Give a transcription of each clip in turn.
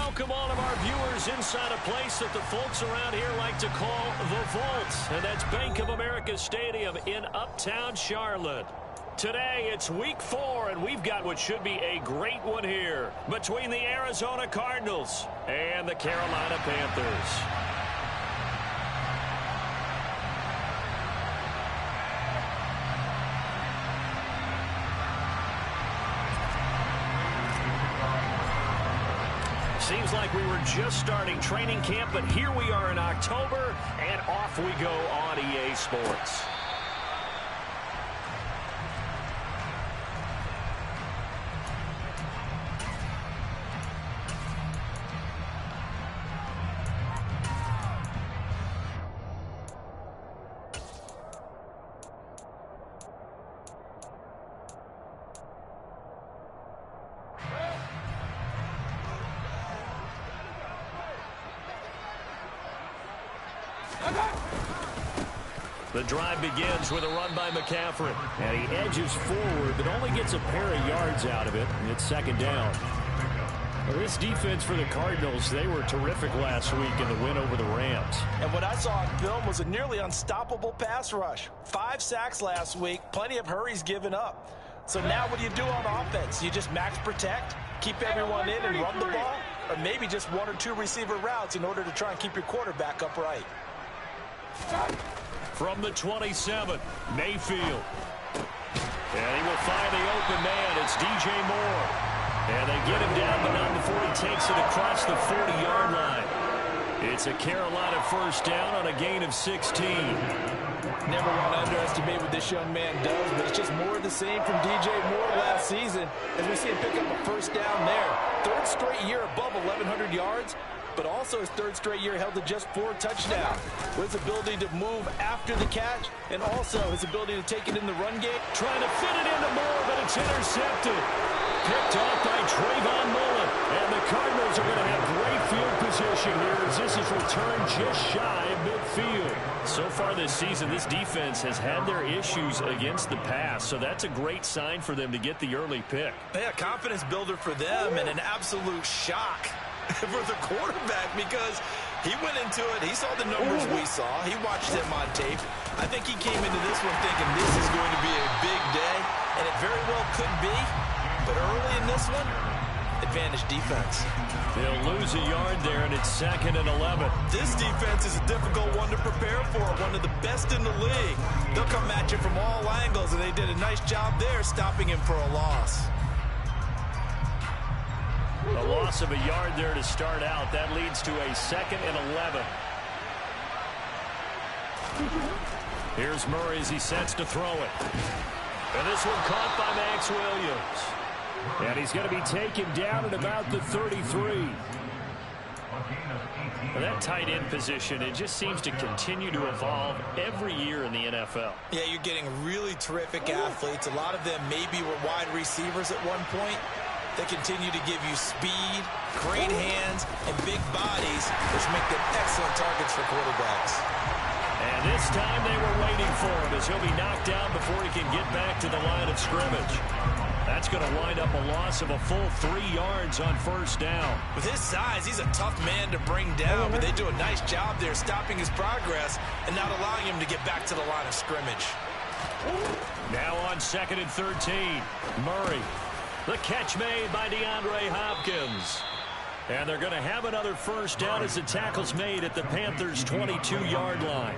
welcome all of our viewers inside a place that the folks around here like to call the Vault. And that's Bank of America Stadium in Uptown Charlotte. Today, it's week 4, and we've got what should be a great one here between the Arizona Cardinals and the Carolina Panthers. Seems like we were just starting training camp, but here we are in October, and off we go on EA Sports. The drive begins with a run by McCaffrey. And he edges forward, but only gets a pair of yards out of it. And it's second down. Well, this defense for the Cardinals, they were terrific last week in the win over the Rams. And what I saw on film was a nearly unstoppable pass rush. 5 sacks last week, plenty of hurries given up. So now what do you do on offense? You just max protect, keep everyone in and run the ball? Or maybe just 1 or 2 receiver routes in order to try and keep your quarterback upright? From the 27, Mayfield. And he will find the open man. It's DJ Moore. And they get him down, but not before he takes it across the 40-yard line. It's a Carolina first down on a gain of 16. Never want to underestimate what this young man does, but it's just more of the same from DJ Moore last season as we see him pick up a first down there. 3rd straight year above 1,100 yards. But also his 3rd straight year held to just 4 touchdowns. With his ability to move after the catch and also his ability to take it in the run game. Trying to fit it into Moore, but it's intercepted. Picked off by Trayvon Mullen. And the Cardinals are going to have great field position here as this is returned just shy of midfield. So far this season, this defense has had their issues against the pass, so that's a great sign for them to get the early pick. Yeah, confidence builder for them and an absolute shock for the quarterback because he went into it. He saw the numbers we saw. He watched them on tape. I think he came into this one thinking this is going to be a big day, and it very well could be. But early in this one, advantage defense. They'll lose a yard there, and it's 2nd and 11. This defense is a difficult one to prepare for, one of the best in the league. They'll come at you from all angles, and they did a nice job there stopping him for a loss. A loss of a yard there to start out. That leads to a 2nd and 11. Here's Murray as he sets to throw it. And this one caught by Max Williams. And he's going to be taken down at about the 33. Well, that tight end position, it just seems to continue to evolve every year in the NFL. Yeah, you're getting really terrific athletes. A lot of them maybe were wide receivers at one point. They continue to give you speed, great hands, and big bodies, which make them excellent targets for quarterbacks. And this time they were waiting for him as he'll be knocked down before he can get back to the line of scrimmage. That's going to wind up a loss of a full 3 yards on first down. With his size, he's a tough man to bring down, but they do a nice job there stopping his progress and not allowing him to get back to the line of scrimmage. Now on 2nd and 13, Murray. The catch made by DeAndre Hopkins. And they're going to have another first down as the tackle's made at the Panthers' 22-yard line.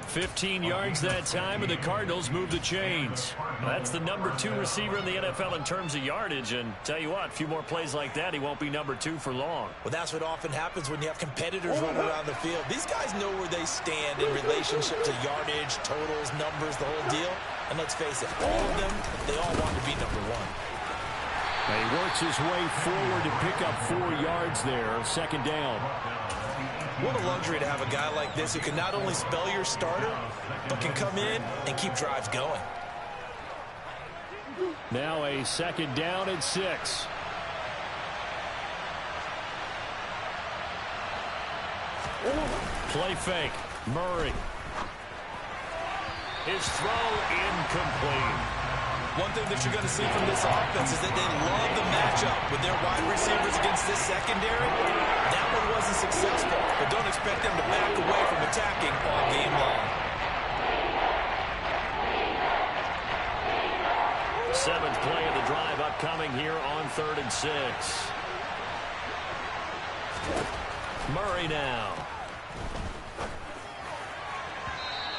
15 yards that time, and the Cardinals move the chains. That's the number 2 receiver in the NFL in terms of yardage, and tell you what, a few more plays like that, he won't be number 2 for long. Well, that's what often happens when you have competitors running around the field. These guys know where they stand in relationship to yardage, totals, numbers, the whole deal. And let's face it, all of them, they all want to be number 1. He works his way forward to pick up 4 yards there, 2nd down. What a luxury to have a guy like this who can not only spell your starter, but can come in and keep drives going. Now a 2nd down and 6. Play fake. Murray. His throw incomplete. One thing that you're going to see from this offense is that they love the matchup with their wide receivers against this secondary. one wasn't successful, but don't expect them to back away from attacking all game long. Seventh play of the drive upcoming here on 3rd and 6. Murray now.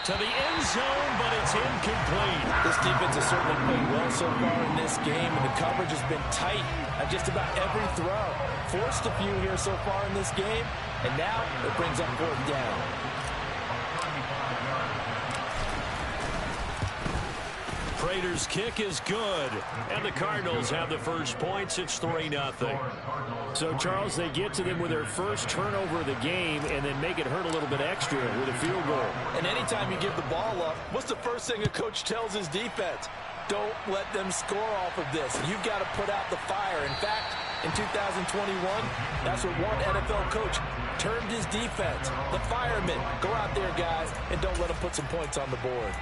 To the end zone, but it's incomplete. This defense has certainly played well so far in this game, and the coverage has been tight at just about every throw. Forced a few here so far in this game, and now it brings up 4th down. Prater's kick is good, and the Cardinals have the first points. It's 3-0. So, Charles, they get to them with their first turnover of the game and then make it hurt a little bit extra with a field goal. And anytime you give the ball up, what's the first thing a coach tells his defense? Don't let them score off of this. You've got to put out the fire. In fact, in 2021, that's what one NFL coach termed his defense. The firemen. Go out there, guys, and don't let them put some points on the board.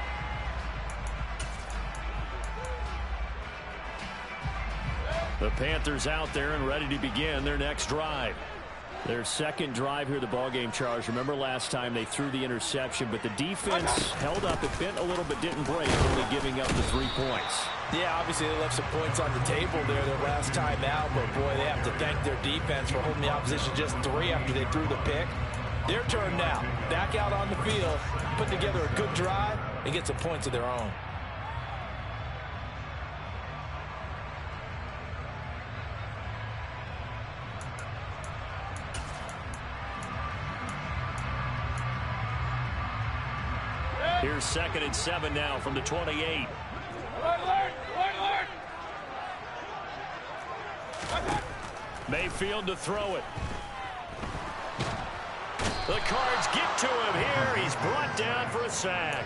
The Panthers out there and ready to begin their next drive. Their second drive here of the ballgame, Charles. Remember last time they threw the interception, but the defense held up. It bent a little but didn't break, only giving up the 3 points. Yeah, obviously they left some points on the table there their last time out, but boy, they have to thank their defense for holding the opposition just 3 after they threw the pick. Their turn now. Back out on the field, put together a good drive, and get some points of their own. Here's 2nd and 7 now from the 28. Mayfield to throw it. The Cards get to him here. He's brought down for a sack.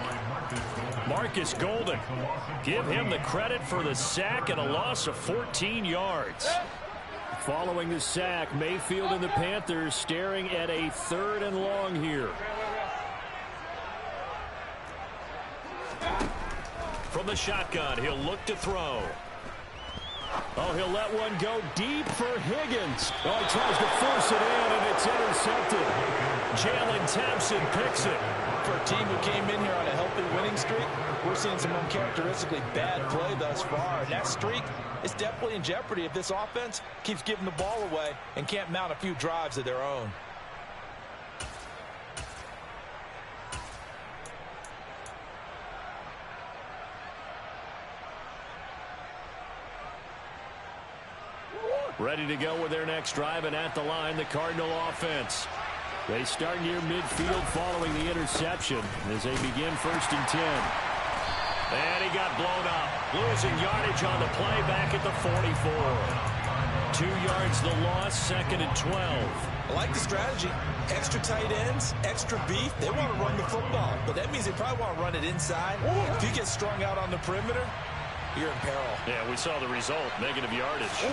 Marcus Golden. Give him the credit for the sack and a loss of 14 yards. Following the sack, Mayfield and the Panthers staring at a 3rd and long here. From the shotgun, he'll look to throw. Oh, he'll let one go deep for Higgins. Oh, he tries to force it in, and it's intercepted. Jalen Thompson picks it. For a team who came in here on a healthy winning streak, we're seeing some uncharacteristically bad play thus far. And that streak is definitely in jeopardy if this offense keeps giving the ball away and can't mount a few drives of their own. Ready to go with their next drive, and at the line, the Cardinal offense. They start near midfield following the interception as they begin 1st and 10. And he got blown up. Losing yardage on the play back at the 44. 2 yards the loss, 2nd and 12. I like the strategy. Extra tight ends, extra beef. They want to run the football, but that means they probably want to run it inside. If you get strung out on the perimeter, you're in peril. Yeah, we saw the result, negative yardage.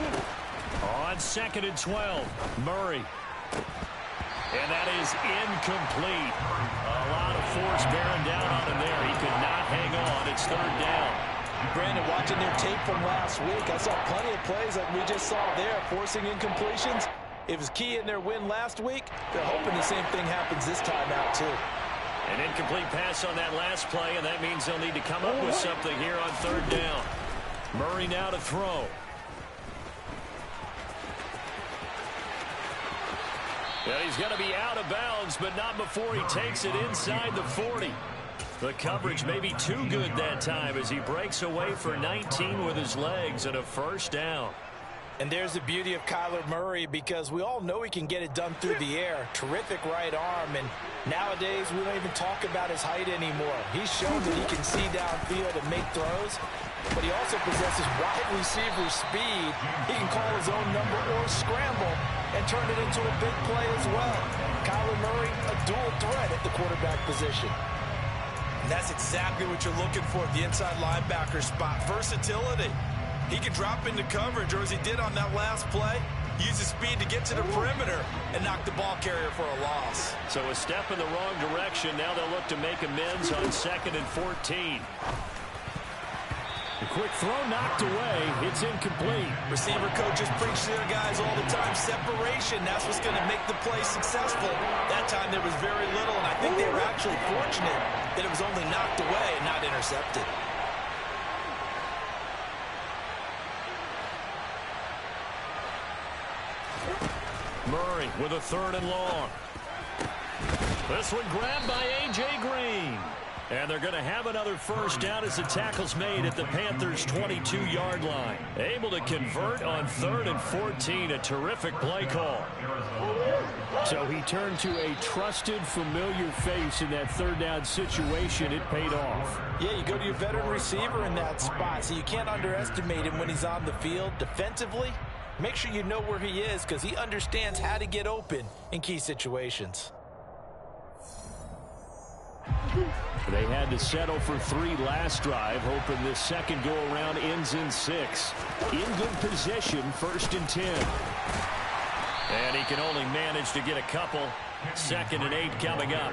On 2nd and 12, Murray. And that is incomplete. A lot of force bearing down on him there. He could not hang on. It's 3rd down. Brandon, watching their tape from last week, I saw plenty of plays like we just saw there, forcing incompletions. It was key in their win last week. They're hoping the same thing happens this time out, too. An incomplete pass on that last play, and that means they'll need to come up with something here on 3rd down. Murray now to throw. Yeah, he's going to be out of bounds, but not before he takes it inside the 40. The coverage may be too good that time as he breaks away for 19 with his legs and a 1st down. And there's the beauty of Kyler Murray, because we all know he can get it done through the air. Terrific right arm, and nowadays we don't even talk about his height anymore. He's shown that he can see downfield and make throws, but he also possesses wide receiver speed. He can call his own number or scramble and turn it into a big play as well. Kyler Murray, a dual threat at the quarterback position. And that's exactly what you're looking for at the inside linebacker spot. Versatility. He can drop into coverage, or as he did on that last play, use his speed to get to the perimeter and knock the ball carrier for a loss. So a step in the wrong direction. Now they'll look to make amends on 2nd and 14. The quick throw knocked away. It's incomplete. Receiver coaches preach to their guys all the time. Separation, that's what's going to make the play successful. That time there was very little, and I think they were actually fortunate that it was only knocked away and not intercepted. Murray with a 3rd and long. This one grabbed by A.J. Green. And they're going to have another first down as the tackle's made at the Panthers' 22-yard line. Able to convert on 3rd and 14. A terrific play call. So he turned to a trusted, familiar face in that 3rd down situation. It paid off. Yeah, you go to your veteran receiver in that spot, so you can't underestimate him when he's on the field. Defensively, make sure you know where he is because he understands how to get open in key situations. They had to settle for 3 last drive, hoping this second go-around ends in 6. In good position, 1st and 10. And he can only manage to get a couple. 2nd and 8 coming up.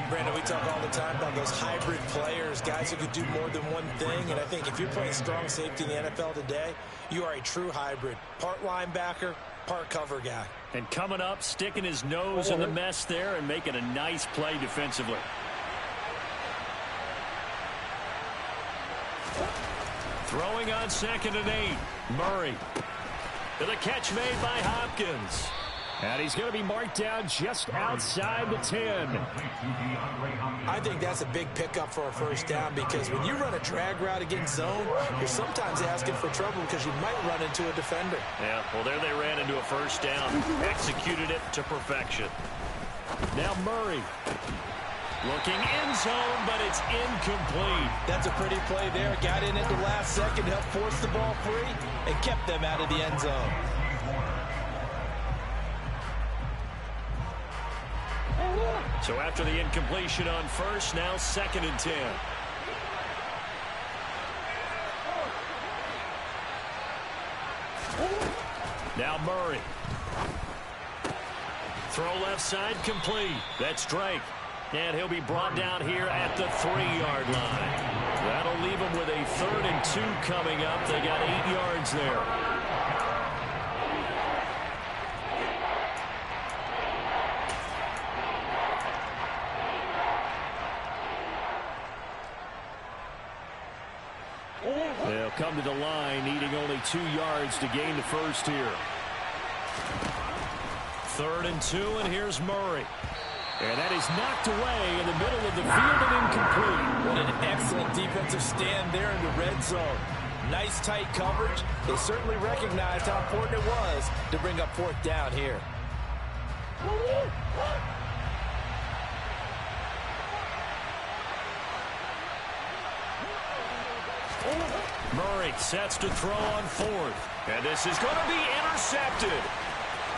Brandon, we talk all the time about those hybrid players, guys who could do more than one thing. And I think if you're playing strong safety in the NFL today, you are a true hybrid. Part linebacker, part cover guy. And coming up, sticking his nose in the mess there and making a nice play defensively. Throwing on 2nd and 8. Murray. To the catch made by Hopkins. And he's going to be marked down just outside the 10. I think that's a big pickup for a first down because when you run a drag route against zone, you're sometimes asking for trouble because you might run into a defender. Yeah, well, there they ran into a first down. Executed it to perfection. Now Murray. Looking in zone, but it's incomplete. That's a pretty play there. Got in at the last second, helped force the ball free, and kept them out of the end zone. So after the incompletion on 1st, now 2nd and 10. Now Murray. Throw left side complete. That's Drake. And he'll be brought down here at the 3-yard line. That'll leave him with a 3rd and 2 coming up. They got 8 yards there. They'll come to the line, needing only 2 yards to gain the first here. 3rd and 2, and here's Murray. And that is knocked away in the middle of the field and incomplete. What an excellent defensive stand there in the red zone. Nice tight coverage. They certainly recognized how important it was to bring up 4th down here. Murray sets to throw on 4th. And this is going to be intercepted.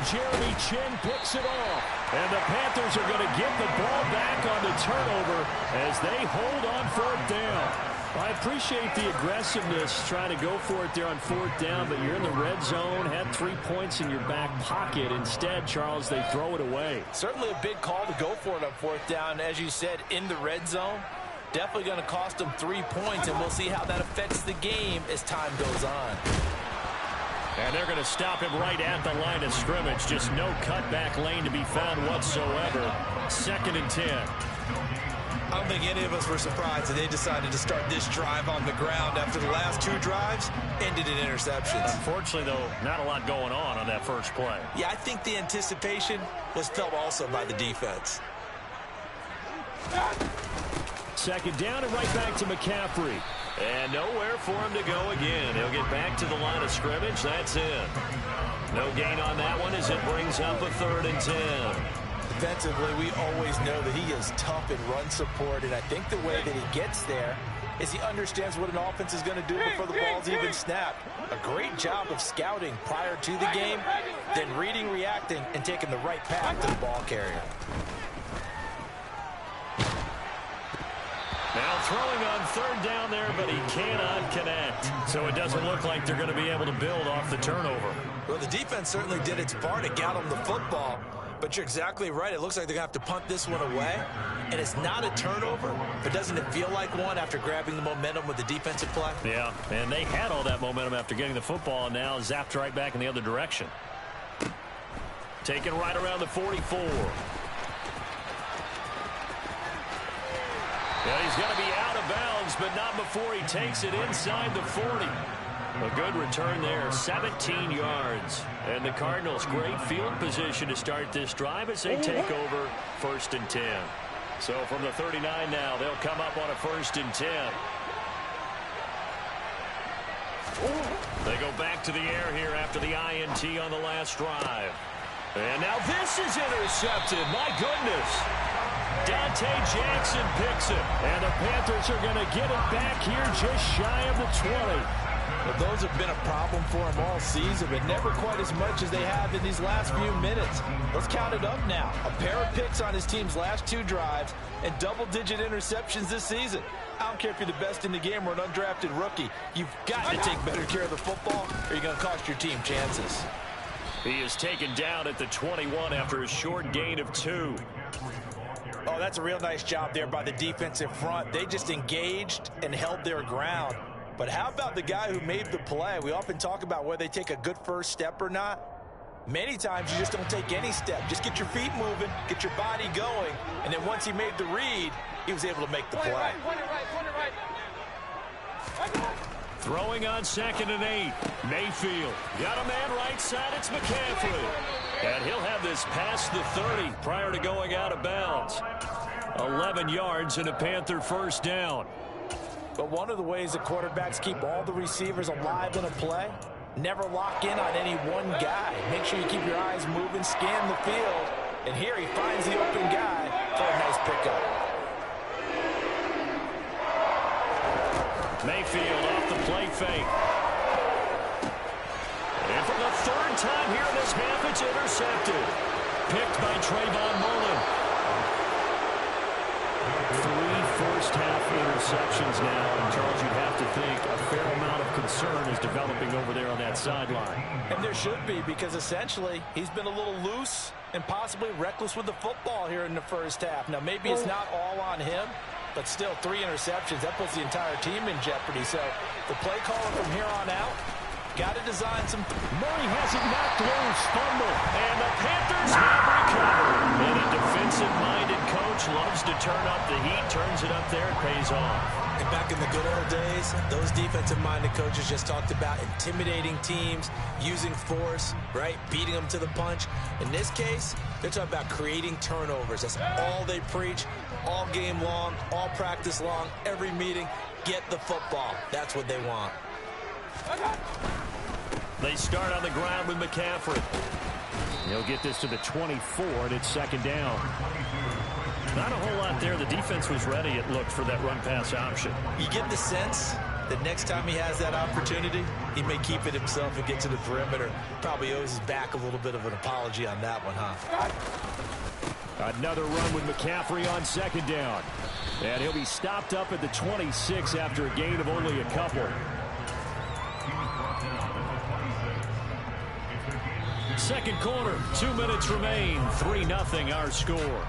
Jeremy Chin picks it off. And the Panthers are going to get the ball back on the turnover as they hold on 4th down. I appreciate the aggressiveness trying to go for it there on 4th down, but you're in the red zone, had 3 points in your back pocket. Instead, Charles, they throw it away. Certainly a big call to go for it on 4th down. As you said, in the red zone, definitely going to cost them 3 points, and we'll see how that affects the game as time goes on. And they're going to stop him right at the line of scrimmage. Just no cutback lane to be found whatsoever. 2nd and 10. I don't think any of us were surprised that they decided to start this drive on the ground after the last 2 drives ended in interceptions. Unfortunately, though, not a lot going on that first play. Yeah, I think the anticipation was felt also by the defense. 2nd down and right back to McCaffrey. And nowhere for him to go again. He'll get back to the line of scrimmage. That's it. No gain on that one as it brings up a 3rd and 10. Defensively, we always know that he is tough in run support, and I think the way that he gets there is he understands what an offense is going to do before the ball's even snapped. A great job of scouting prior to the game, then reading, reacting, and taking the right path to the ball carrier. Now throwing on 3rd down there, but he cannot connect. So it doesn't look like they're going to be able to build off the turnover. Well, the defense certainly did its part to get him the football. But you're exactly right. It looks like they're going to have to punt this one away. And it's not a turnover, but doesn't it feel like one after grabbing the momentum with the defensive play? Yeah, and they had all that momentum after getting the football, and now zapped right back in the other direction. Taken right around the 44. Yeah, he's going to be out of bounds, but not before he takes it inside the 40. A good return there, 17 yards. And the Cardinals, great field position to start this drive as they take over 1st and 10. So from the 39 now, they'll come up on a 1st and 10. They go back to the air here after the INT on the last drive. And now this is intercepted. My goodness. Dante Jackson picks it. And the Panthers are going to get it back here just shy of the 20. Well, those have been a problem for him all season, but never quite as much as they have in these last few minutes. Let's count it up now. A pair of picks on his team's last 2 drives and double-digit interceptions this season. I don't care if you're the best in the game or an undrafted rookie. You've got to take better care of the football or you're going to cost your team chances. He is taken down at the 21 after a short gain of 2. Oh, that's a real nice job there by the defensive front. They just engaged and held their ground. But how about the guy who made the play? We often talk about whether they take a good first step or not. Many times you just don't take any step. Just get your feet moving, get your body going, and then once he made the read, he was able to make the play. Throwing on 2nd and 8. Mayfield. Got a man right side. It's McCaffrey. And he'll have this past the 30 prior to going out of bounds. 11 yards and a Panther 1st down. But one of the ways that quarterbacks keep all the receivers alive in a play, never lock in on any one guy. Make sure you keep your eyes moving, scan the field. And here he finds the open guy for a nice pickup. Mayfield off the play fake. And for the 3rd time here in this half, it's intercepted. Picked by Trayvon Mullen. 3 first-half interceptions now, and Charles, you'd have to think a fair amount of concern is developing over there on that sideline. And there should be, because essentially he's been a little loose and possibly reckless with the football here in the first half. Now, maybe it's not all on him, but still 3 interceptions. That puts the entire team in jeopardy. So the play caller from here on out, got to design some. Murray has it knocked loose, fumble, and the Panthers have recovered. And a defensive-minded coach loves to turn up the heat, turns it up there, it pays off. And back in the good old days, those defensive-minded coaches just talked about intimidating teams, using force, right, beating them to the punch. In this case, they're talking about creating turnovers. That's all they preach, all game long, all practice long, every meeting. Get the football. That's what they want. They start on the ground with McCaffrey. He'll get this to the 24, and it's 2nd down. Not a whole lot there. The defense was ready, it looked, for that run-pass option. You get the sense that next time he has that opportunity, he may keep it himself and get to the perimeter. Probably owes his back a little bit of an apology on that one, huh? Another run with McCaffrey on 2nd down. And he'll be stopped up at the 26 after a gain of only a couple. Second quarter, 2 minutes remain. 3-0 our score.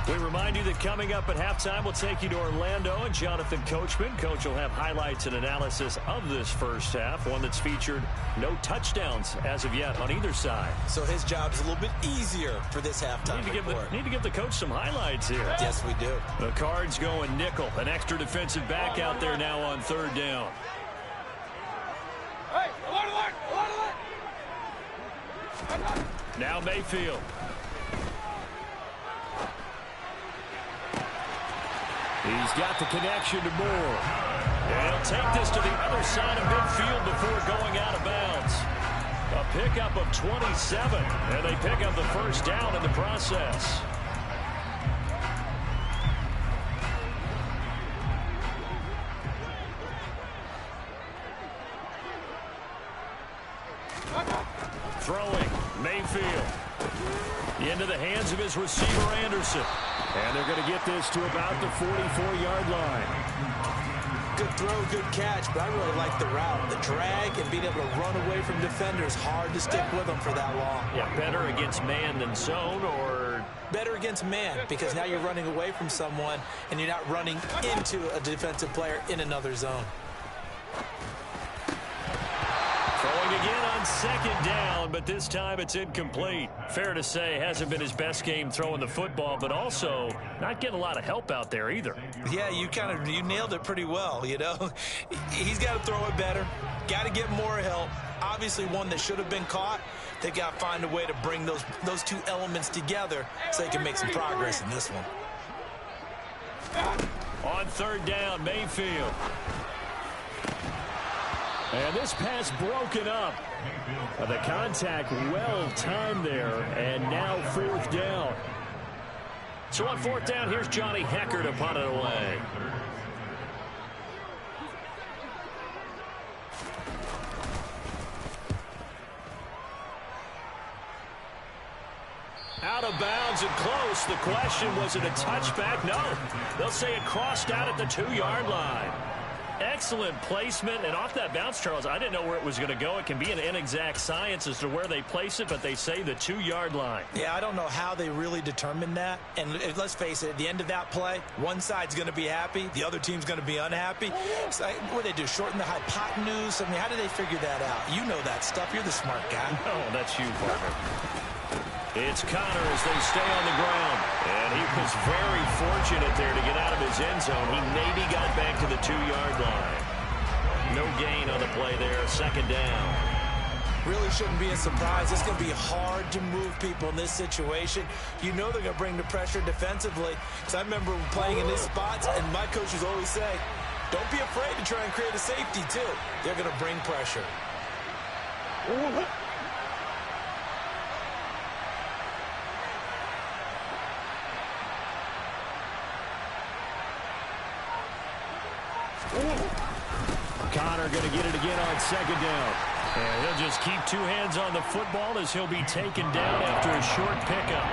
We remind you that coming up at halftime, we'll take you to Orlando and Jonathan Coachman. Coach will have highlights and analysis of this first half, one that's featured no touchdowns as of yet on either side. So his job's a little bit easier for this halftime report. Need to give the coach some highlights here. Yes, we do. The Cards going nickel. An extra defensive back out there now on 3rd down. Hey, alert! Now Mayfield. He's got the connection to Moore. And he'll take this to the other side of midfield before going out of bounds. A pickup of 27, and they pick up the 1st down in the process. Throwing, Mayfield. Into the hands of his receiver, Anderson. And they're going to get this to about the 44-yard line. Good throw, good catch, but I really like the route. The drag and being able to run away from defenders, hard to stick with them for that long. Yeah, better against man than zone, or? Better against man, because now you're running away from someone and you're not running into a defensive player in another zone. Throwing again on second down, but this time it's incomplete. Fair to say, hasn't been his best game throwing the football, but also not getting a lot of help out there either. Yeah, you nailed it pretty well, you know. He's got to throw it better, got to get more help. Obviously one that should have been caught. They got to find a way to bring those two elements together so they can make some progress in this one. On third down, Mayfield. And this pass broken up. The contact well timed there, and now fourth down. So on fourth down, here's Johnny Hecker to punt it away. Out of bounds and close. The question, was it a touchback? No. They'll say it crossed out at the 2-yard line. Excellent placement, and off that bounce, Charles, I didn't know where it was going to go. It can be an inexact science as to where they place it, but they say the 2-yard line. Yeah, I don't know how they really determined that. And let's face it, at the end of that play, one side's going to be happy, the other team's going to be unhappy. So, what do they do, shorten the hypotenuse? I mean, how do they figure that out? You know that stuff. You're the smart guy. No, that's you, partner. It's Connor as they stay on the ground. And he was very fortunate there to get out of his end zone. He maybe got back to the 2-yard line. No gain on the play there. Second down. Really shouldn't be a surprise. It's going to be hard to move people in this situation. You know they're going to bring the pressure defensively. Because I remember playing in these spots, and my coaches always say, don't be afraid to try and create a safety, too. They're going to bring pressure. Connor going to get it again on second down. And he'll just keep two hands on the football as he'll be taken down after a short pickup.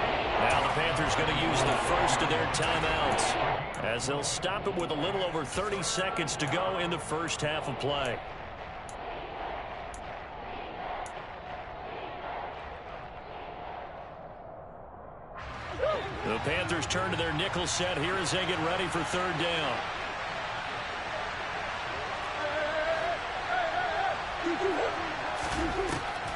Now the Panthers going to use the first of their timeouts as they'll stop it with a little over 30 seconds to go in the first half of play. The Panthers turn to their nickel set here as they get ready for third down.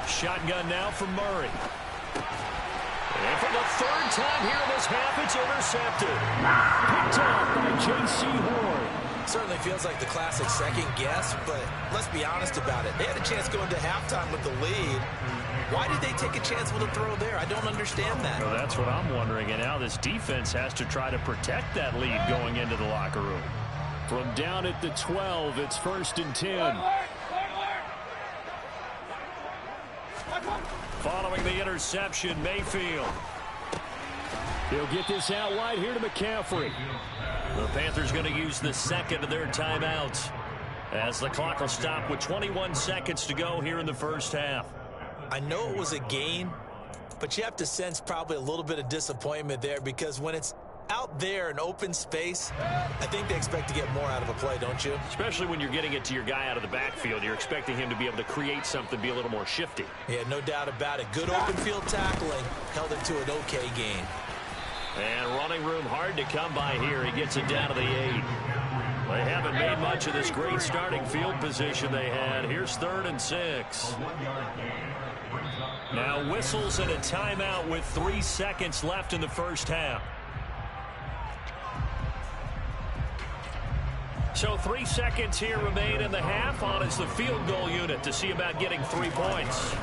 Shotgun now from Murray. And for the third time here in this half, it's intercepted. Picked off by J.C. Horn. Certainly feels like the classic second guess, but let's be honest about it. They had a chance going to halftime with the lead. Why did they take a chance with a throw there? I don't understand that. Well, that's what I'm wondering. And now this defense has to try to protect that lead going into the locker room. From down at the 12, it's 1st and 10. Following the interception, Mayfield. He'll get this out wide here to McCaffrey. The Panthers going to use the second of their timeouts as the clock will stop with 21 seconds to go here in the first half. I know it was a gain, but you have to sense probably a little bit of disappointment there because when it's out there in open space, I think they expect to get more out of a play, don't you? Especially when you're getting it to your guy out of the backfield. You're expecting him to be able to create something, be a little more shifty. Yeah, no doubt about it. Good open field tackling held it to an okay gain. And running room hard to come by here. He gets it down to the 8. They haven't made much of this great starting field position they had. Here's 3rd and 6. Now whistles and a timeout with 3 seconds left in the first half. So 3 seconds here remain in the half. On is the field goal unit to see about getting 3 points.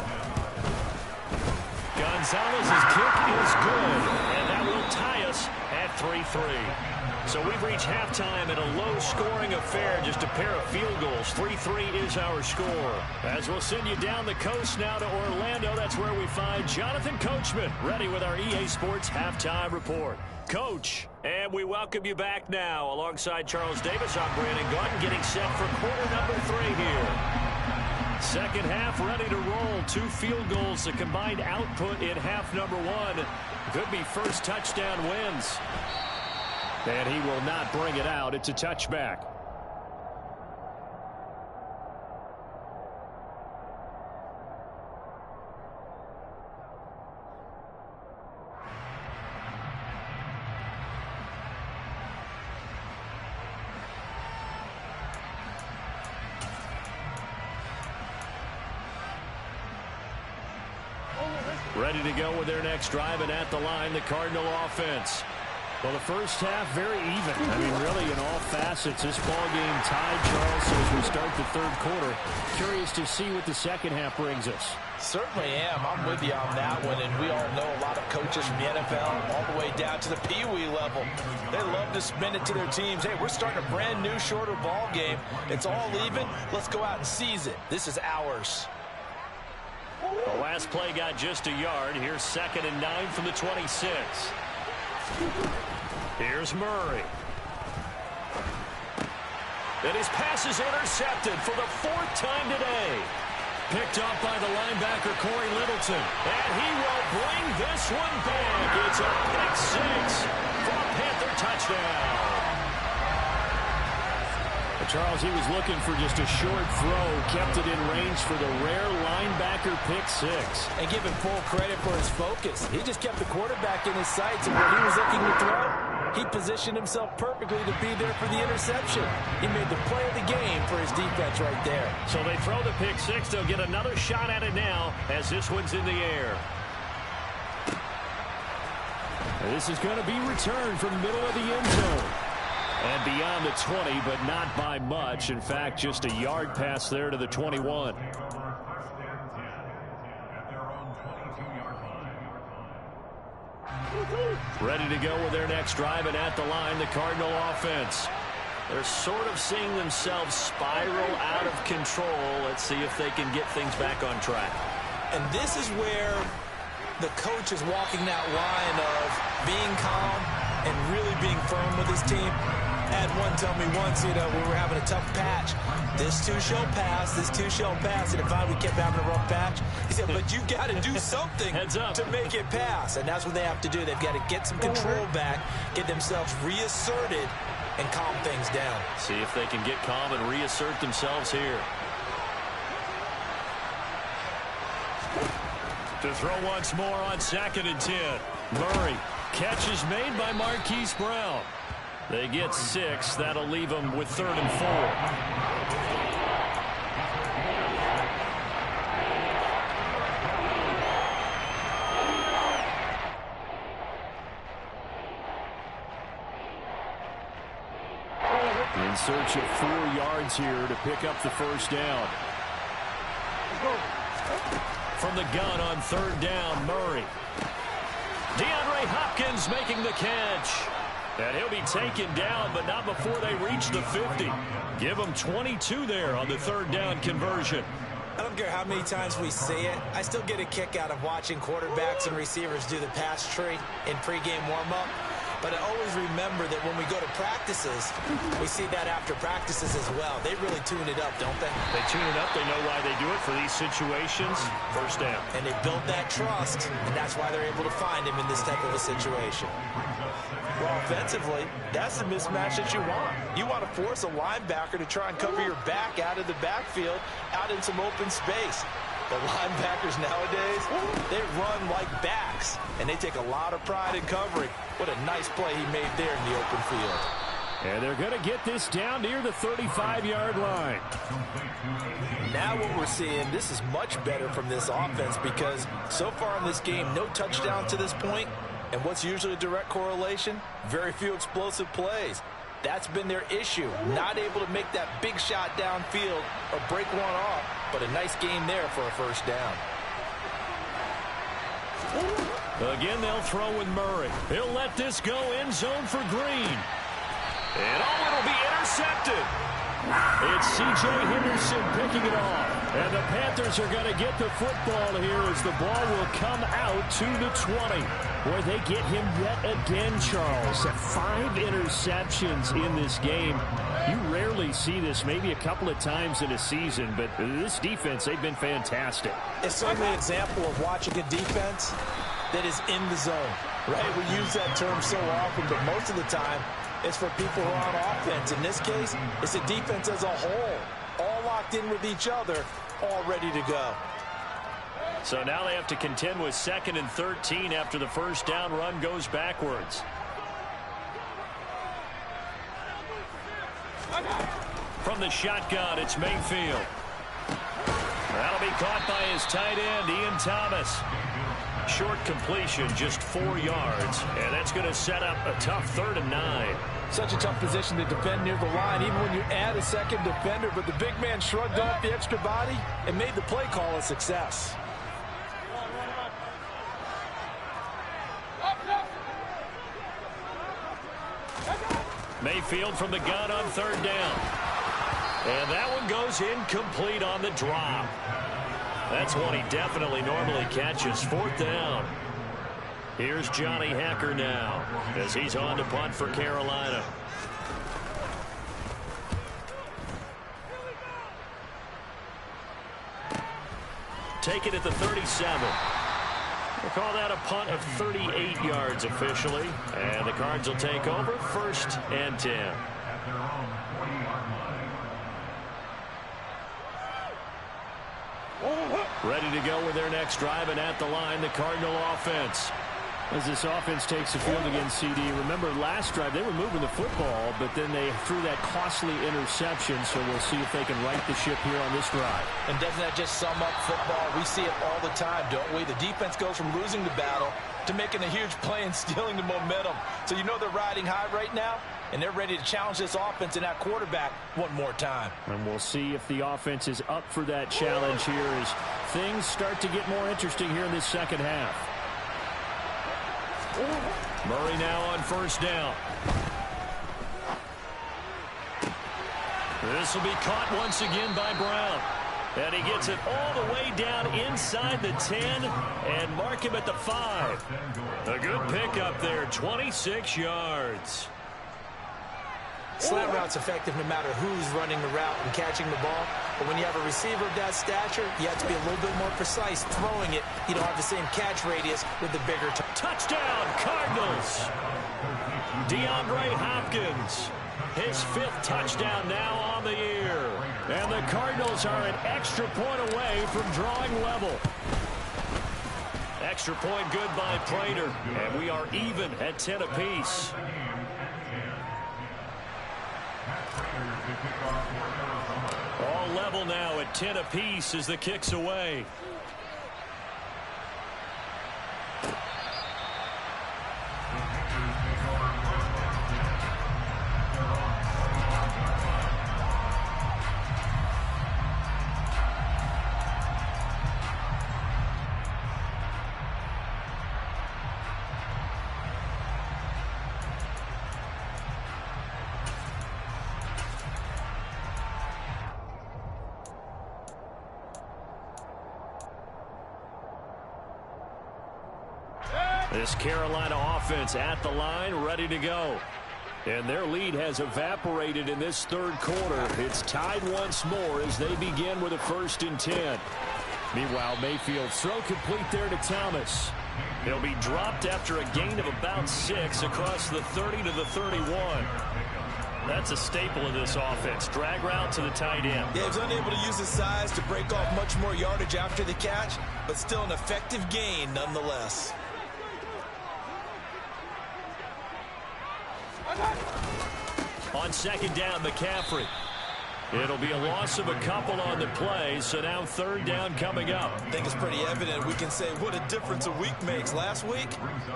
Gonzalez's kick is good, and that will tie us at 3-3. So we've reached halftime in a low-scoring affair, just a pair of field goals. 3-3 is our score. As we'll send you down the coast now to Orlando, that's where we find Jonathan Coachman, ready with our EA Sports Halftime Report. Coach, and we welcome you back now. Alongside Charles Davis, I'm Brandon Gordon, getting set for quarter number 3 here. Second half ready to roll. 2 field goals, the combined output in half number 1. Could be first touchdown wins. And he will not bring it out. It's a touchback. Ready to go with their next drive, and at the line, the Cardinal offense. Well, the first half, very even. I mean, really, in all facets, this ball game tied, Charles, so as we start the third quarter. Curious to see what the second half brings us. Certainly am. I'm with you on that one, and we all know a lot of coaches from the NFL all the way down to the Pee-wee level. They love to spin it to their teams. Hey, we're starting a brand new, shorter ball game. It's all even. Let's go out and seize it. This is ours. The last play got just a yard. Here's 2nd and 9 from the 26. Here's Murray. And his pass is intercepted for the 4th time today. Picked up by the linebacker, Corey Littleton. And he will bring this one back. It's a pick 6 for a Panther touchdown. Charles, he was looking for just a short throw, kept it in range for the rare linebacker pick 6. And give him full credit for his focus. He just kept the quarterback in his sights, and when he was looking to throw, he positioned himself perfectly to be there for the interception. He made the play of the game for his defense right there. So they throw the pick 6. They'll get another shot at it now as this one's in the air. This is going to be returned from the middle of the end zone. And beyond the 20, but not by much. In fact, just a yard pass there to the 21. Ready to go with their next drive, and at the line, the Cardinal offense. They're sort of seeing themselves spiral out of control. Let's see if they can get things back on track. And this is where the coach is walking that line of being calm and really being firm with his team. I had one tell me once, we were having a tough patch. This too shall pass, this too shall pass. And if we kept having a rough patch, he said, but you got to do something to make it pass. And that's what they have to do. They've got to get some control back, get themselves reasserted, and calm things down. See if they can get calm and reassert themselves here. To throw once more on 2nd and 10. Murray. Catch is made by Marquise Brown. They get 6. That'll leave them with 3rd and 4. In search of 4 yards here to pick up the first down. From the gun on 3rd down, Murray. DeAndre Hopkins making the catch. And he'll be taken down, but not before they reach the 50. Give him 22 there on the 3rd down conversion. I don't care how many times we see it. I still get a kick out of watching quarterbacks and receivers do the pass tree in pregame warm-up. But I always remember that when we go to practices, we see that after practices as well. They really tune it up, don't they? They tune it up. They know why they do it for these situations. First down. And they build that trust, and that's why they're able to find him in this type of a situation. Well, offensively, that's the mismatch that you want. You want to force a linebacker to try and cover your back out of the backfield, out in some open space. The linebackers nowadays, they run like backs, and they take a lot of pride in covering. What a nice play he made there in the open field. And they're going to get this down near the 35-yard line. Now what we're seeing, this is much better from this offense because so far in this game, no touchdown to this point. And what's usually a direct correlation? Very few explosive plays. That's been their issue. Not able to make that big shot downfield or break one off, but a nice gain there for a first down. Again, they'll throw with Murray. He'll let this go end zone for Green. And it'll be intercepted. It's C.J. Henderson picking it off. And the Panthers are going to get the football here as the ball will come out to the 20. Boy, they get him yet again, Charles. 5 interceptions in this game. You rarely see this, maybe a couple of times in a season, but this defense, they've been fantastic. It's certainly an example of watching a defense that is in the zone, right? We use that term so often, but most of the time, it's for people who are on offense. In this case, it's a defense as a whole, all locked in with each other, all ready to go. So now they have to contend with 2nd and 13 after the first down run goes backwards. From the shotgun, it's Mayfield. That'll be caught by his tight end, Ian Thomas. Short completion, just 4 yards, and that's going to set up a tough 3rd and 9. Such a tough position to defend near the line, even when you add a second defender, but the big man shrugged off the extra body and made the play call a success. Mayfield from the gun on 3rd down. And that one goes incomplete on the drop. That's one he definitely normally catches. 4th down. Here's Johnny Hecker now as he's on to punt for Carolina. Take it at the 37. We'll call that a punt of 38 yards officially. And the Cards will take over 1st and 10. Ready to go with their next drive, and at the line, the Cardinal offense. As this offense takes the field against CD, remember last drive they were moving the football, but then they threw that costly interception, so we'll see if they can right the ship here on this drive. And doesn't that just sum up football? We see it all the time, don't we? The defense goes from losing the battle to making a huge play and stealing the momentum. So you know they're riding high right now, and they're ready to challenge this offense and that quarterback one more time. And we'll see if the offense is up for that challenge here as things start to get more interesting here in this second half. Murray now on 1st down. This will be caught once again by Brown. And he gets it all the way down inside the 10 and mark him at the 5. A good pickup there, 26 yards. Slant route's effective no matter who's running the route and catching the ball. But when you have a receiver of that stature, you have to be a little bit more precise throwing it. You don't have the same catch radius with the bigger touchdown, Cardinals. DeAndre Hopkins, his 5th touchdown now on the year. And the Cardinals are an extra point away from drawing level. Extra point good by Prater. And we are even at 10 apiece. All level now at 10 apiece as the kick's away. This Carolina offense at the line, ready to go. And their lead has evaporated in this 3rd quarter. It's tied once more as they begin with a 1st and 10. Meanwhile, Mayfield throw complete there to Thomas. He'll be dropped after a gain of about 6 across the 30 to the 31. That's a staple of this offense. Drag route to the tight end. Yeah, he's unable to use his size to break off much more yardage after the catch, but still an effective gain nonetheless. On 2nd down, McCaffrey. It'll be a loss of a couple on the play, so now 3rd down coming up. I think it's pretty evident. We can say what a difference a week makes. Last week,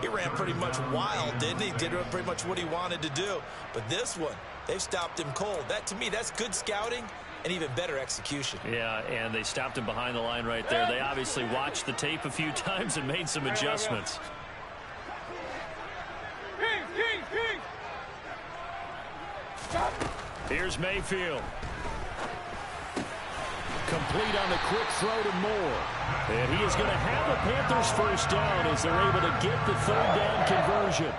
he ran pretty much wild, didn't he? Did pretty much what he wanted to do. But this one, they've stopped him cold. That, to me, that's good scouting and even better execution. Yeah, and they stopped him behind the line right there. They obviously watched the tape a few times and made some adjustments. Here's Mayfield. Complete on the quick throw to Moore. And he is going to have the Panthers 1st down as they're able to get the 3rd down conversion.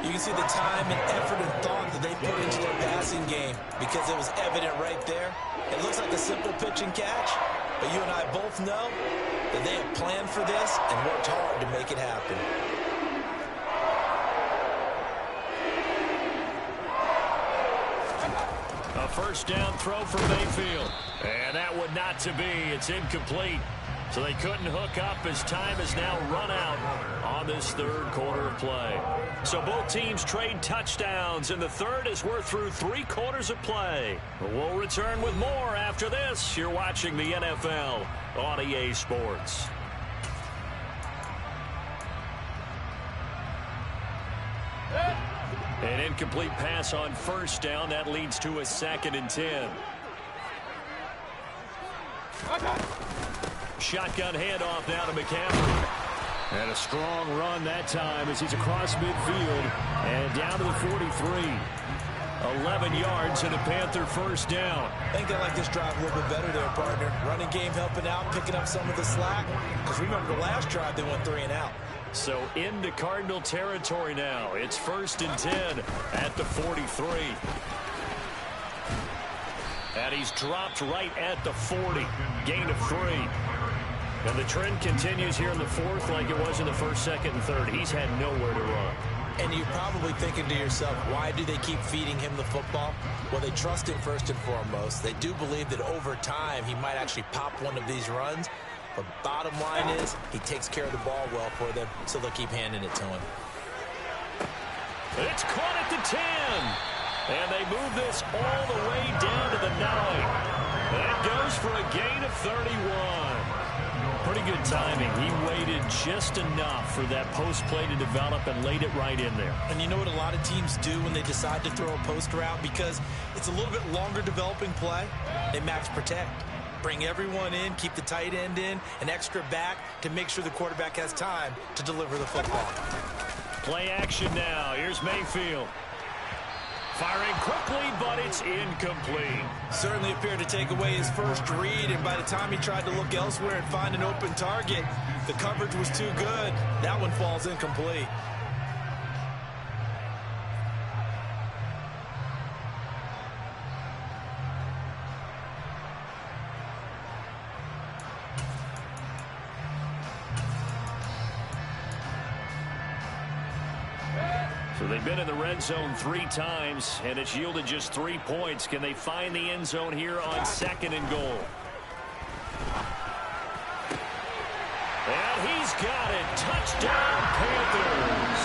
You can see the time and effort and thought that they put into their passing game because it was evident right there. It looks like a simple pitch and catch, but you and I both know that they have planned for this and worked hard to make it happen. A 1st down throw for Mayfield. And that one not to be. It's incomplete. So they couldn't hook up as time has now run out on this 3rd quarter of play. So both teams trade touchdowns in the 3rd as we're through 3 quarters of play. We'll return with more after this. You're watching the NFL on EA Sports. incomplete pass on first down. That leads to a 2nd and 10. Shotgun handoff now to McCaffrey. And a strong run that time as he's across midfield and down to the 43. 11 yards and a Panther first down. I think they like this drive a little bit better there, partner. Running game helping out, picking up some of the slack. Because remember, the last drive they went 3 and out. So into Cardinal territory now. It's 1st and 10 at the 43. And he's dropped right at the 40. Gain of 3. And the trend continues here in the 4th like it was in the 1st, 2nd, and 3rd. He's had nowhere to run. And you're probably thinking to yourself, why do they keep feeding him the football? Well, they trust him first and foremost. They do believe that over time he might actually pop one of these runs. But bottom line is he takes care of the ball well for them, so they'll keep handing it to him. It's caught at the 10. And they move this all the way down to the 9. That goes for a gain of 31. Pretty good timing. He waited just enough for that post play to develop and laid it right in there. And you know what a lot of teams do when they decide to throw a post route? Because it's a little bit longer developing play, they max protect. Bring everyone in, keep the tight end in, an extra back to make sure the quarterback has time to deliver the football. Play action now. Here's Mayfield. Firing quickly, but it's incomplete. Certainly appeared to take away his first read, and by the time he tried to look elsewhere and find an open target, the coverage was too good. That one falls incomplete. So they've been in the red zone 3 times, and it's yielded just 3 points. Can they find the end zone here on 2nd and goal? And he's got it. Touchdown, Panthers.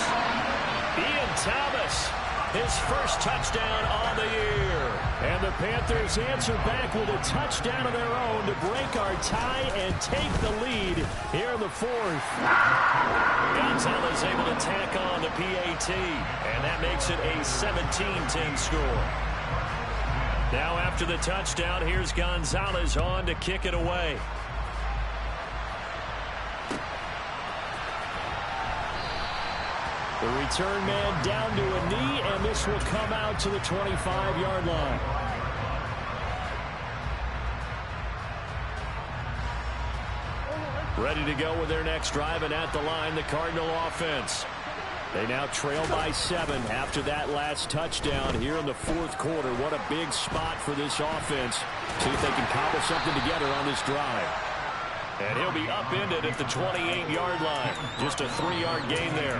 Ian Thomas, his first touchdown on the year. And the Panthers answer back with a touchdown of their own to break our tie and take the lead here in the 4th. Gonzalez able to tack on the PAT, and that makes it a 17-10 score. Now after the touchdown, here's Gonzalez on to kick it away. The return man down to a knee, and this will come out to the 25-yard line. Ready to go with their next drive, and at the line, the Cardinal offense. They now trail by 7 after that last touchdown here in the 4th quarter. What a big spot for this offense. See if they can cobble something together on this drive. And he'll be upended at the 28-yard line. Just a 3-yard gain there.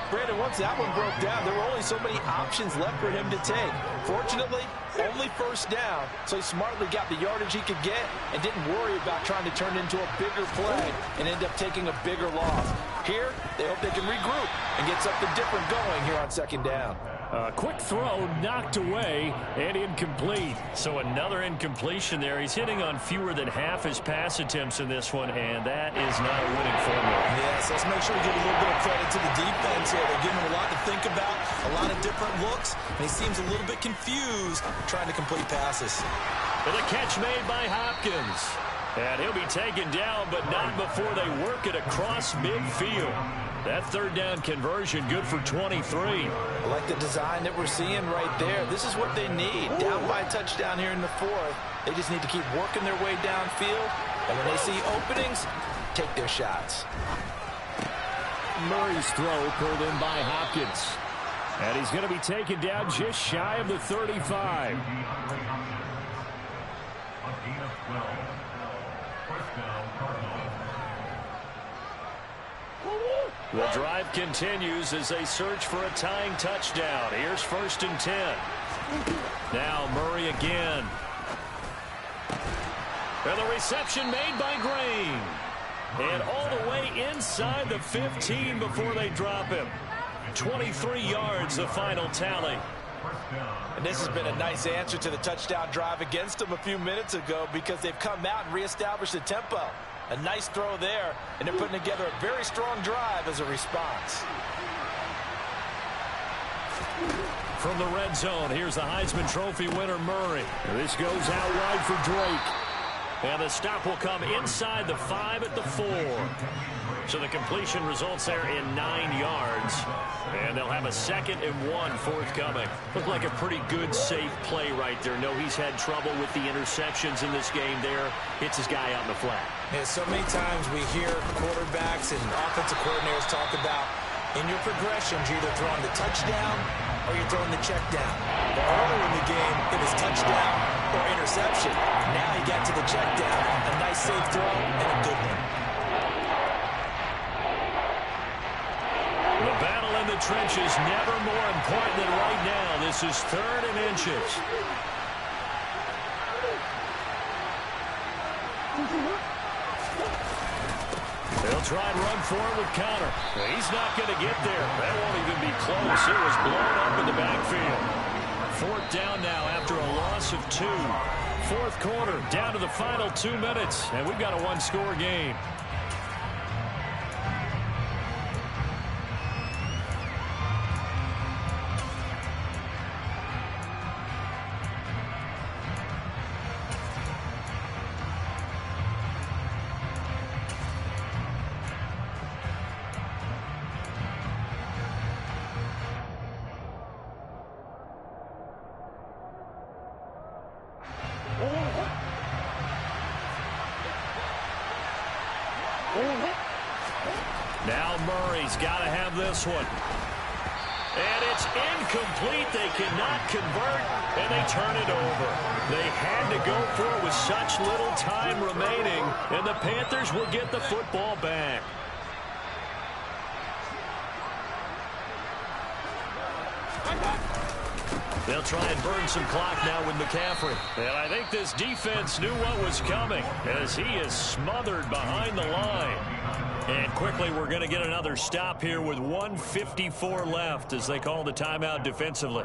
Brandon, once that one broke down, there were only so many options left for him to take. Fortunately, only first down, so he smartly got the yardage he could get and didn't worry about trying to turn it into a bigger play and end up taking a bigger loss. Here, they hope they can regroup and get something different going here on 2nd down. A quick throw knocked away and incomplete. So another incompletion there. He's hitting on fewer than half his pass attempts in this one, and that is not a winning formula. Yes, let's make sure we give a little bit of credit to the defense here. They're giving him a lot to think about, a lot of different looks, and he seems a little bit confused trying to complete passes. With a catch made by Hopkins. And he'll be taken down, but not before they work it across midfield. That 3rd down conversion good for 23. I like the design that we're seeing right there. This is what they need. Down by a touchdown here in the 4th. They just need to keep working their way downfield. And when they see openings, take their shots. Murray's throw pulled in by Hopkins. And he's going to be taken down just shy of the 35. The drive continues as they search for a tying touchdown. Here's 1st and 10. Now Murray again. And the reception made by Green. And all the way inside the 15 before they drop him. 23 yards, the final tally. And this has been a nice answer to the touchdown drive against them a few minutes ago because they've come out and reestablished the tempo. A nice throw there, and they're putting together a very strong drive as a response. From the red zone, here's the Heisman Trophy winner, Murray. This goes out wide for Drake. And the stop will come inside the 5 at the 4. So the completion results there in 9 yards. And they'll have a 2nd and 1 forthcoming. Looked like a pretty good, safe play right there. No, he's had trouble with the interceptions in this game there. Hits his guy out in the flat. Yeah, so many times we hear quarterbacks and offensive coordinators talk about in your progressions, you're either throwing the touchdown or you're throwing the check down. But earlier in the game, it was touchdown or interception. Now he got to the check down. A nice safe throw and a good one. The battle in the trenches never more important than right now. This is 3rd and inches. They'll try and run forward with Connor. He's not going to get there. That won't even be close. It was blown up in the backfield. 4th down now after a loss of 2. 4th quarter, down to the final 2 minutes, and we've got a 1-score game. Now Murray's got to have this one. And it's incomplete. They cannot convert, and they turn it over. They had to go for it with such little time remaining, and the Panthers will get the football back. They'll try and burn some clock now with McCaffrey. And I think this defense knew what was coming as he is smothered behind the line. And quickly we're going to get another stop here with 1:54 left as they call the timeout defensively.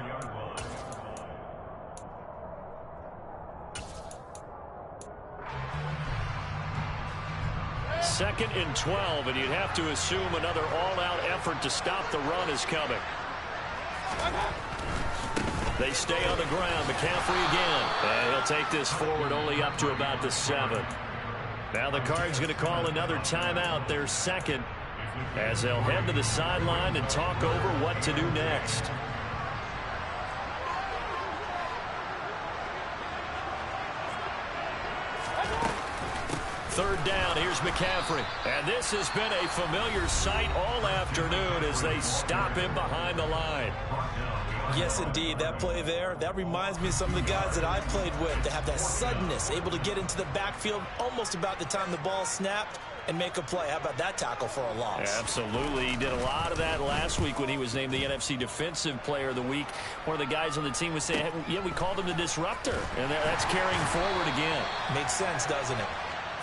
Second and 12, and you'd have to assume another all-out effort to stop the run is coming. They stay on the ground. McCaffrey again. And he'll take this forward only up to about the 7. Now the Cards going to call another timeout, their 2nd, as they'll head to the sideline and talk over what to do next. Third down, here's McCaffrey. And this has been a familiar sight all afternoon as they stop him behind the line. Yes, indeed. That play there, that reminds me of some of the guys that I've played with. They have that suddenness, able to get into the backfield almost about the time the ball snapped and make a play. How about that tackle for a loss? Yeah, absolutely. He did a lot of that last week when he was named the NFC Defensive Player of the Week. One of the guys on the team was saying, hey, yeah, we called him the disruptor. And that's carrying forward again. Makes sense, doesn't it?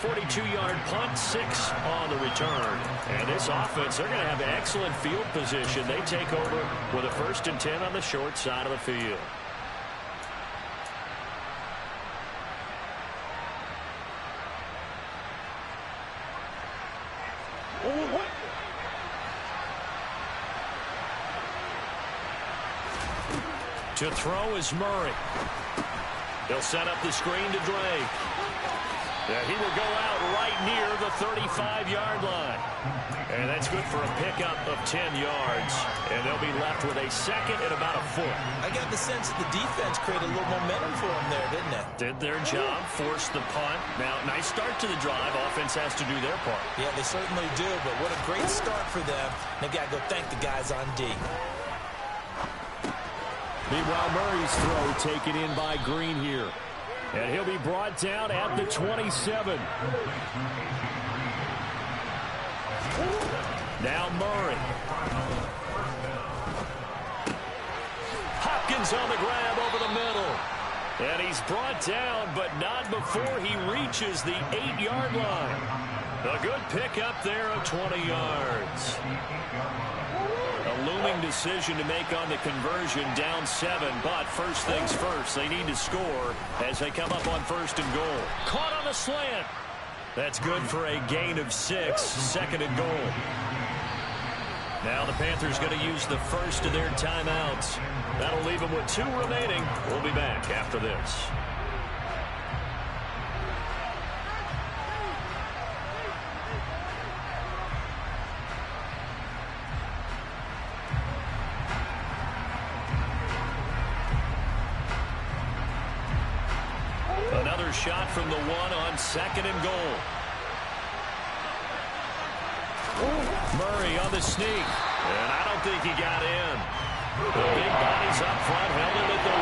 42-yard punt, 6 on the return. And this offense, they're going to have excellent field position. They take over with a 1st and 10 on the short side of the field. To throw is Murray. They'll set up the screen to Drake. Yeah, he will go out right near the 35-yard line. And that's good for a pickup of 10 yards. And they'll be left with a 2nd and about a 4. I got the sense that the defense created a little momentum for them there, didn't it? Did their job, forced the punt. Now, nice start to the drive. Offense has to do their part. Yeah, they certainly do, but what a great start for them. They've got to go thank the guys on D. Meanwhile, Murray's throw taken in by Green here. And he'll be brought down at the 27. Now Murray. Hopkins on the grab over the middle. And he's brought down, but not before he reaches the 8-yard line. A good pickup there of 20 yards. A looming decision to make on the conversion, down 7, but first things first, they need to score as they come up on 1st and goal. Caught on the slant. That's good for a gain of 6, 2nd and goal. Now the Panthers going to use the first of their timeouts. That'll leave them with 2 remaining. We'll be back after this. Another shot from the 1 on 2nd and goal. Murray on the sneak, and I don't think he got in. The big bodies up front held him at the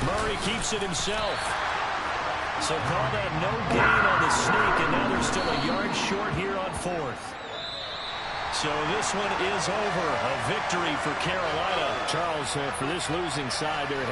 1. Murray keeps it himself. So call that no gain on the sneak, and now they're still a yard short here on 4th. So this one is over. A victory for Carolina. Charles, for this losing side, they're